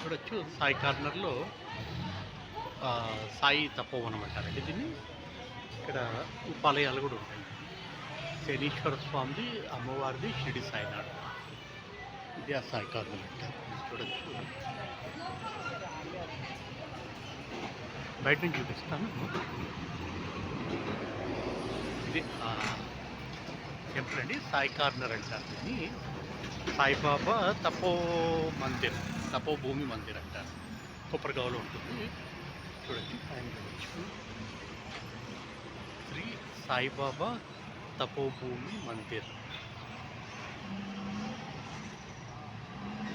చూడొచ్చు సాయి కార్నర్‌లో సాయి తపోవనం అంటారండి దీన్ని. ఇక్కడ ఉపాలయాలు గూడా ఉంటాయి. శనీశ్వర స్వామిది, అమ్మవారిది, షిరిడి సాయినాథ్. ఇది ఆ సాయి కార్నర్ అంటారు. చూడొచ్చు. బయట నుంచి చూపిస్తాను. ఇది టెంపుల్ అండి. సాయి కార్నర్ అంటారు దీన్ని. సాయిబాబా మందిర్, తపోభూమి మందిర్ అంటారు. కొప్పరగావ్‌లో ఉంటుంది. చూడొచ్చు పైన చూడొచ్చు. శ్రీ సాయిబాబా తపోభూమి మందిర్.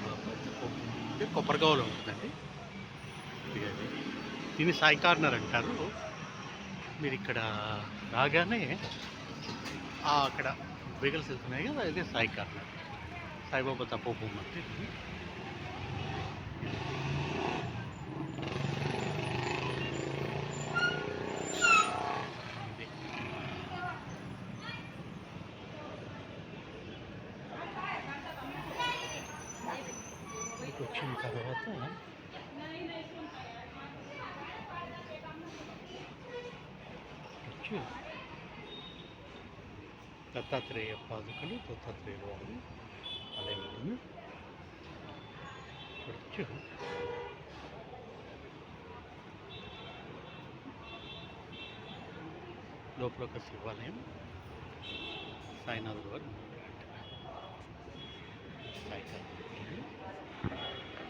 బాబా తపోభూమి అంటే కొప్పరగావ్‌లో ఉంటుందండి. ఇది అది. దీన్ని సాయి కార్నర్ అంటారు. మీరు ఇక్కడ రాగానే అక్కడ వెహికల్స్ వెళ్తున్నాయి కదా, అదే సాయి కార్నర్. సాయిబాబా తపోభూమి అంటే ఇది. ఇక్కడికి వచ్చిన తర్వాత వచ్చి దత్తాత్రేయ పాదుకలు, దత్తాత్రేయ వారి ఆలయం ఉంటుంది. చూడొచ్చు. లోపల ఒక శివాలయం, సాయినాథుడు వారు సాయి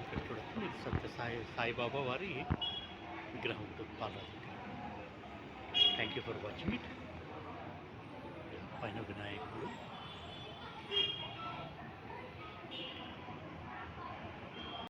ఇక్కడ చూడొచ్చు. మీకు సాయిబాబా వారి విగ్రహం ఉంటుంది, పాదాల విగ్రహం. Thank you for watching it. పైన వినాయకుడు.